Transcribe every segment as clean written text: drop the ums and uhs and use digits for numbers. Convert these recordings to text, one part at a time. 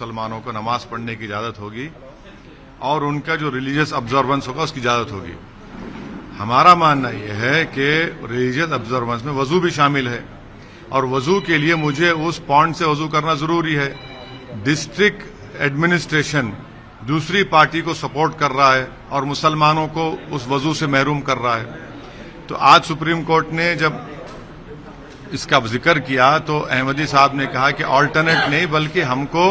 मुसलमानों को नमाज पढ़ने की इजाज़त होगी और उनका जो रिलीजियस ऑब्जर्वेंस होगा उसकी इजाज़त होगी। हमारा मानना यह है कि रिलीजियस ऑब्जर्वेंस में वज़ू भी शामिल है और वज़ू के लिए मुझे उस पॉइंट से वज़ू करना ज़रूरी है। डिस्ट्रिक्ट एडमिनिस्ट्रेशन दूसरी पार्टी को सपोर्ट कर रहा है और मुसलमानों को उस वज़ू से महरूम कर रहा है। तो आज सुप्रीम कोर्ट ने जब इसका जिक्र किया तो अहमदी साहब ने कहा कि ऑल्टरनेट नहीं बल्कि हमको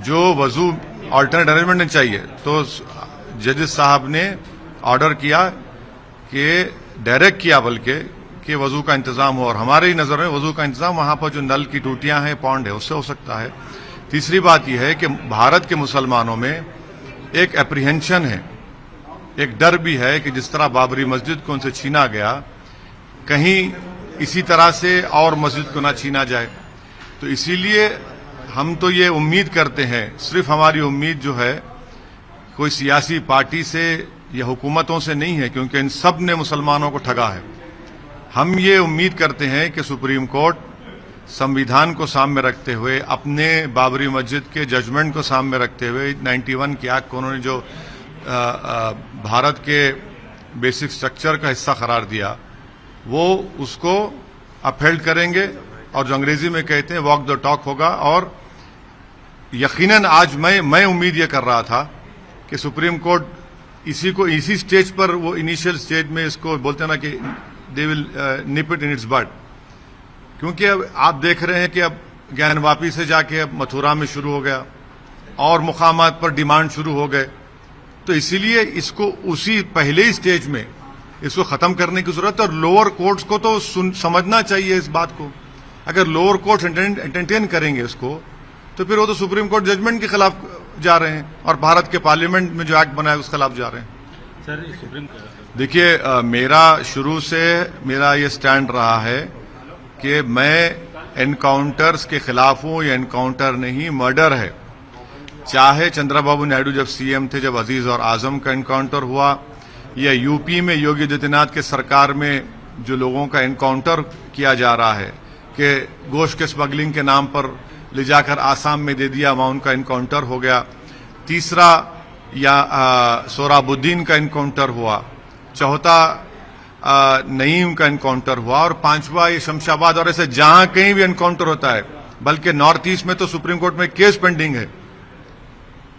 जो वज़ू ऑल्टरनेट अरेंजमेंट नहीं चाहिए। तो जजेस साहब ने ऑर्डर किया कि डायरेक्ट किया बल्कि कि वज़ू का इंतज़ाम हो और हमारी नज़र में वज़ू का इंतज़ाम वहाँ पर जो नल की टूटियाँ हैं पॉन्ड है उससे हो सकता है। तीसरी बात यह है कि भारत के मुसलमानों में एक एप्रीहेंशन है, एक डर भी है कि जिस तरह बाबरी मस्जिद को उनसे छीना गया कहीं इसी तरह से और मस्जिद को ना छीना जाए। तो इसीलिए हम तो ये उम्मीद करते हैं, सिर्फ हमारी उम्मीद जो है कोई सियासी पार्टी से या हुकूमतों से नहीं है क्योंकि इन सब ने मुसलमानों को ठगा है। हम ये उम्मीद करते हैं कि सुप्रीम कोर्ट संविधान को सामने रखते हुए अपने बाबरी मस्जिद के जजमेंट को सामने रखते हुए 91 के एक्ट को उन्होंने जो भारत के बेसिक स्ट्रक्चर का हिस्सा करार दिया वो उसको अपहेल्ड करेंगे और जो अंग्रेजी में कहते हैं वॉक द टॉक होगा। और यकीनन आज मैं उम्मीद ये कर रहा था कि सुप्रीम कोर्ट इसी स्टेज पर वो इनिशियल स्टेज में इसको बोलते हैं ना कि they will nip it in its bud, क्योंकि अब आप देख रहे हैं कि अब ज्ञानवापी से जाके अब मथुरा में शुरू हो गया और मुकामात पर डिमांड शुरू हो गए। तो इसीलिए इसको उसी पहले ही स्टेज में इसको खत्म करने की जरूरत है और लोअर कोर्ट्स को तो समझना चाहिए इस बात को। अगर लोअर कोर्ट्स एंटरटेन करेंगे इसको तो फिर वो तो सुप्रीम कोर्ट जजमेंट के खिलाफ जा रहे हैं और भारत के पार्लियामेंट में जो एक्ट बना है उसके खिलाफ जा रहे हैं। सर सुप्रीम देखिए, मेरा शुरू से मेरा ये स्टैंड रहा है कि मैं एनकाउंटर्स के खिलाफ हूं। ये एनकाउंटर नहीं मर्डर है। चाहे चंद्रबाबू नायडू जब सीएम थे जब अजीज और आजम का एनकाउंटर हुआ या यूपी में योगी आदित्यनाथ के सरकार में जो लोगों का एनकाउंटर किया जा रहा है कि गोश्त के स्मगलिंग के नाम पर ले जाकर आसाम में दे दिया, वहां उनका एनकाउंटर हो गया। तीसरा या सोराबुद्दीन का एनकाउंटर हुआ, चौथा नईम का एनकाउंटर हुआ और पांचवा ये शमशाबाद और ऐसे जहां कहीं भी एनकाउंटर होता है, बल्कि नॉर्थ ईस्ट में तो सुप्रीम कोर्ट में केस पेंडिंग है।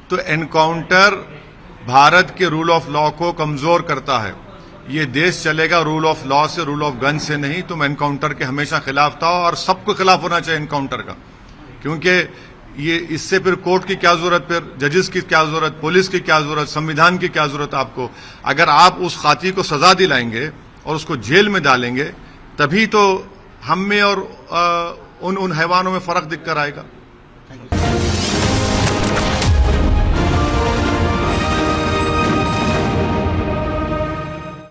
तो एनकाउंटर भारत के रूल ऑफ लॉ को कमजोर करता है। ये देश चलेगा रूल ऑफ लॉ से, रूल ऑफ गन से नहीं। तो मैं एनकाउंटर के हमेशा खिलाफ था और सबको खिलाफ होना चाहिए एनकाउंटर का, क्योंकि ये इससे फिर कोर्ट की क्या जरूरत, फिर जजेस की क्या जरूरत, पुलिस की क्या जरूरत, संविधान की क्या जरूरत आपको। अगर आप उस खाती को सजा दिलाएंगे और उसको जेल में डालेंगे तभी तो हम में और उन हैवानों में फर्क दिख कर आएगा।